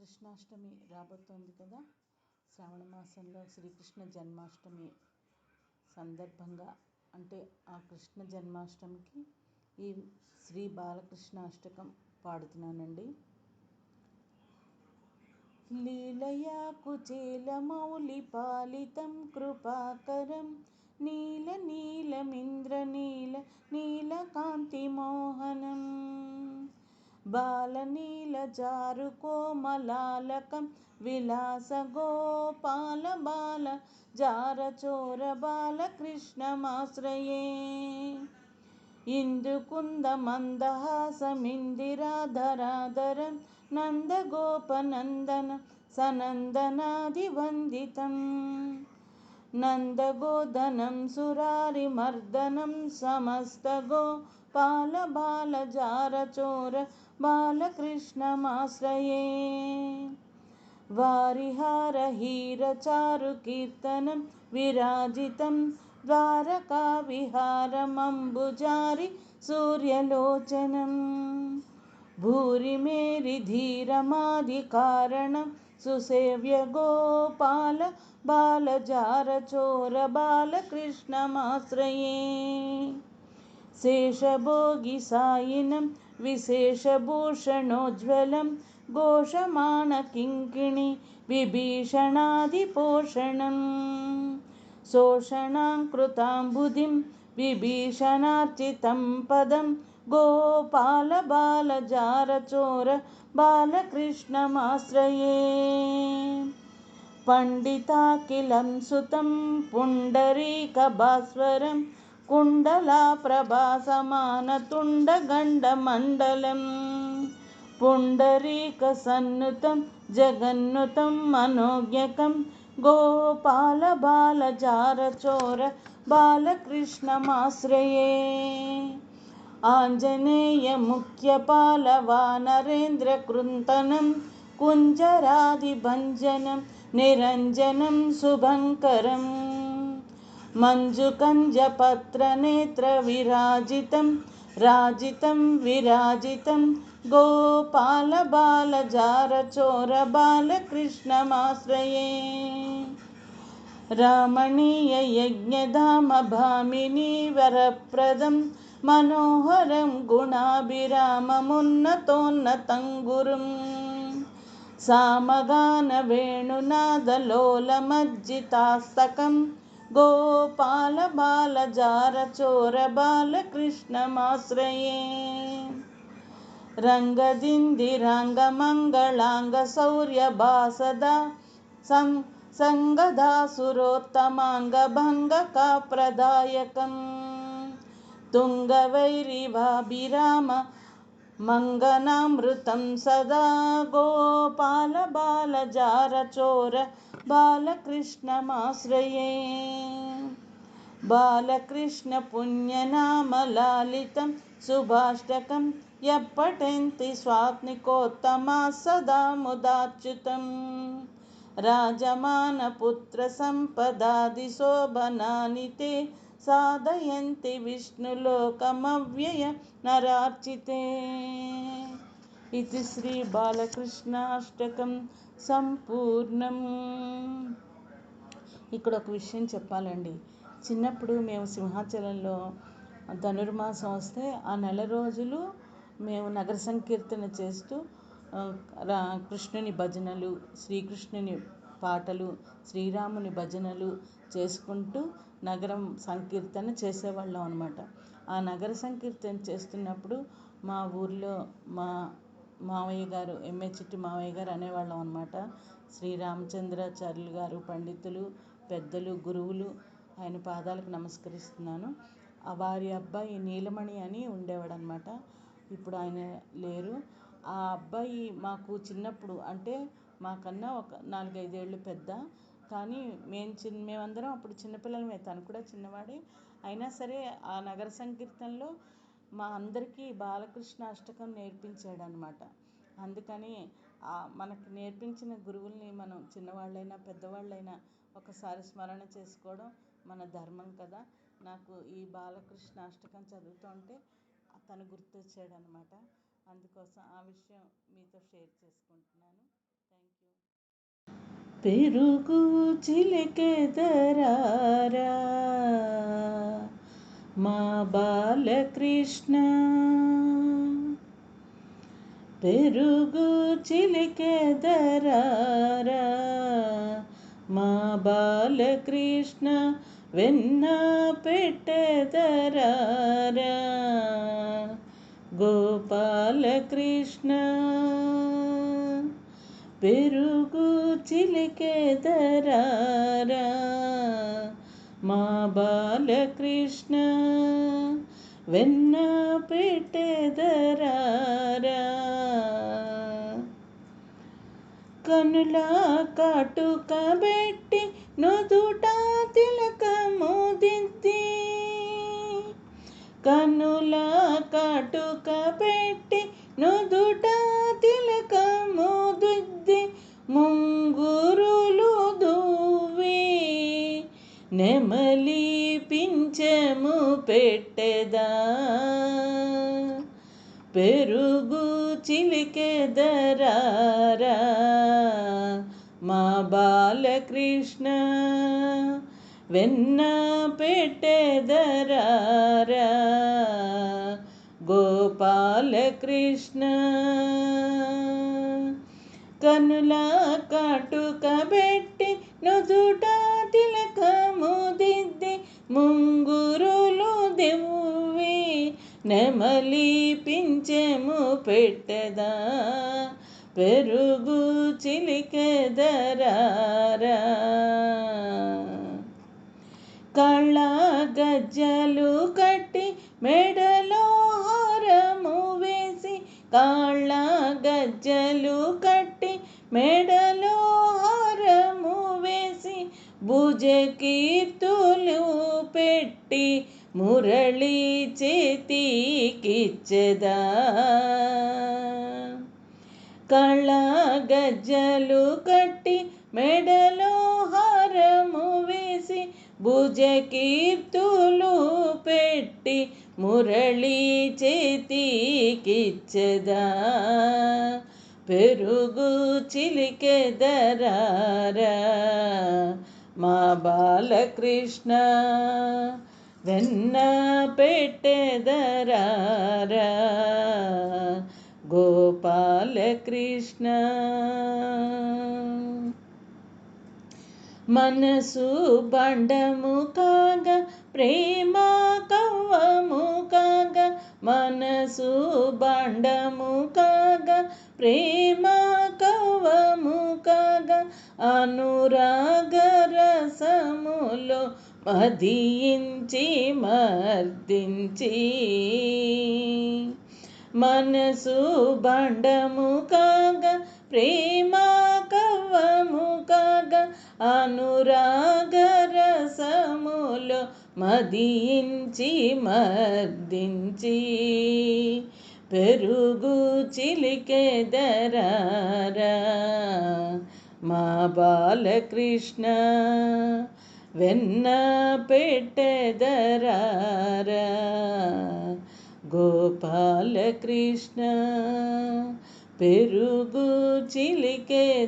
కృష్ణాష్టమి రాబోతోంది కదా. శ్రావణ మాసంలో శ్రీకృష్ణ జన్మాష్టమి సందర్భంగా అంటే ఆ కృష్ణ జన్మాష్టమికి ఈ శ్రీ బాలకృష్ణ అష్టకం పాడుతున్నానండి. లీలయా కుచేలమౌళి పాలితం కృపాకరం నీల నీలమింద్ర నీల నీలకాంతిమోహనం బాలనీలచారు కోమలాలకం విలాస గోపాల బాల జారచోర బాలకృష్ణమాశ్రయే ఇందుకుంద మందహాసమిందిరాధరాధరం నందగోపనందన సనందనాదివందితం నందగోధనం సురారిమర్దనం సమస్త గోపాల బాల జారచోర బాలకృష్ణమాశ్రయే వారిహార హీరచారు కీర్తనం విరాజితం ద్వారకా విహారమంబుజారి సూర్యలోచనం భూరిమేరి ధీరమాది కారణం సుసేవ్య గోపాల బాల జారచోర బాలకృష్ణమాశ్రయే శేషభోగి సాయినం విశేషభూషణోజ్వలం ఘోషమాణ కింకిణి విభీషణాదిపోషణం శోషణాంకృతాంబుధిం విభీషణార్చితం పదం గోపాల బాల జారచోర బాలకృష్ణమాశ్రయే పండితాఖిలం సుతం పుండరీకభాస్వరం కుండలాప్రభాసమానతుండగండమండలం పుండరీకసన్నుతం జగన్నుతం మనోజ్ఞకం గోపాల బాల జారచోర బాలకృష్ణమాశ్రయే ఆంజనేయ ముఖ్యపాల వానరేంద్ర కృంతనం కుంజరాదిభంజనం నిరంజనం శుభంకరం మంజుకంజపత్రనేత్ర విరాజితం రాజితం విరాజితం గోపాల బాల జారచోర బాలకృష్ణమాశ్రయే రమణీయ యజ్ఞధామ భామిని వరప్రదం మనోహరం గుణాభిరామమున్నతోన్నతం గురుం సామగాన వేణునాదలోలమజ్జితాస్తకం గోపాల బాల జారచోర బాలకృష్ణమాశ్రయే రంగదిందిరాంగమంగళాంగ శౌర్యభాసదా సంగదాసురోత్తమాంగభంగకాప్రదాయకం తుంగవైరివాభిరామ మంగనామృతం సదా గోపాల బాల జారచోర బాలకృష్ణమాశ్రయే బాలకృష్ణ పుణ్యనామలాలితం శుభాష్టకం యప్పఠంతి స్వాత్మికోత్తమా సదా ముదాచ్యుతం రాజమానపుత్ర సంపదాది శోభనాని తే సాధయంతి విష్ణులోకమవ్యయ నరార్చితే ఇది శ్రీ బాలకృష్ణాష్టకం సంపూర్ణం. ఇక్కడ ఒక విషయం చెప్పాలండి. చిన్నప్పుడు మేము సింహాచలంలో ధనుర్మాసం వస్తే ఆ నెల రోజులు మేము నగర సంకీర్తన చేస్తూ కృష్ణుని భజనలు, శ్రీకృష్ణుని పాటలు, శ్రీరాముని భజనలు చేసుకుంటూ నగరం సంకీర్తన చేసేవాళ్ళం అనమాట. ఆ నగర సంకీర్తన చేస్తున్నప్పుడు మా ఊర్లో మా మావయ్య గారు ఎంఏ చిట్టి మావయ్య గారు అనేవాళ్ళం అనమాట. శ్రీరామచంద్రాచార్యులు గారు పండితులు, పెద్దలు, గురువులు, ఆయన పాదాలకు నమస్కరిస్తున్నాను. వారి అబ్బాయి నీలమణి అని ఉండేవాడు అనమాట. ఇప్పుడు ఆయన లేరు. ఆ అబ్బాయి మాకు చిన్నప్పుడు అంటే మాకన్నా ఒక 4-5 ఏళ్ళు పెద్ద. కానీ మేమందరం అప్పుడు చిన్నపిల్లలమే, తను కూడా చిన్నవాడే. అయినా సరే ఆ నగర సంకీర్తనలో మా అందరికీ బాలకృష్ణ అష్టకం నేర్పించాడు అనమాట. అందుకని మనకు నేర్పించిన గురువుల్ని మనం చిన్నవాళ్ళైనా పెద్దవాళ్ళైనా ఒకసారి స్మరణ చేసుకోవడం మన ధర్మం కదా. నాకు ఈ బాలకృష్ణ అష్టకం చదువుతుంటే తను గుర్తొచ్చాడనమాట. అందుకోసం ఆ విషయం మీతో షేర్ చేసుకుంటున్నాను. Thank you. పెరుగు చిలికెదరారా మా బాలకృష్ణ. పెరుగు చిలికెదరారా మా బాలకృష్ణ. వెన్న పెట్టెదరారా గోపాలకృష్ణ. పెరుగు చిలికెదరారా మా బాలకృష్ణ. వెన్న పెట్టెదరారా. కనుల కాటుక పెట్టి నుదుట తిలకము దిద్ది. కనుల కాటుక పెట్టి నుదుట తిలకము దిద్ది. ముంగురులు దువ్వి నెమలి పింఛము పెట్టెదా. పెరుగు చిలికెదరారా మా బాలకృష్ణ. వెన్న పెట్టెదరారా గోపాలకృష్ణ. కనుల కాటుక పెట్టి నుదుట తిలకము దిద్ది. ముంగురులు దెవ్వి నెమలి పింఛము పెట్టెదా. పెరుగు చిలికెదరారా. కళ్ళ గజ్జలు కట్టి మెడలో హారము వేసి. కాళ్ళ గజ్జలు కట్టి మెడలో హారము వేసి. భుజకీర్తులు పెట్టి మురళి చేతికిచ్చెదా. కళ్ళ గజ్జలు కట్టి మెడలో హారము వేసి. భుజకీర్తులు పెట్టి మురళి చేతికిచ్చెదా. పెరుగు చిలికెదరారా మా బాలకృష్ణ. వెన్న పెట్టెదరారా గోపాలకృష్ణ. మనసు బండము కాగా ప్రేమ కవ్వము కాగా. మనసు బండము కాగా ప్రేమ కవ్వము కాగా. అనురాగ రసములో మదించి మర్దించి. మనసు బండము కాగా ప్రేమ కవ్వము కాగా. అనురాగ రసములో మదించి మర్దించి. పెరుగు చిలికెదరారా మా బాలకృష్ణ. వెన్న పెట్టెదరారా గోపాలకృష్ణ. పెరుగు చిలికెదరారా.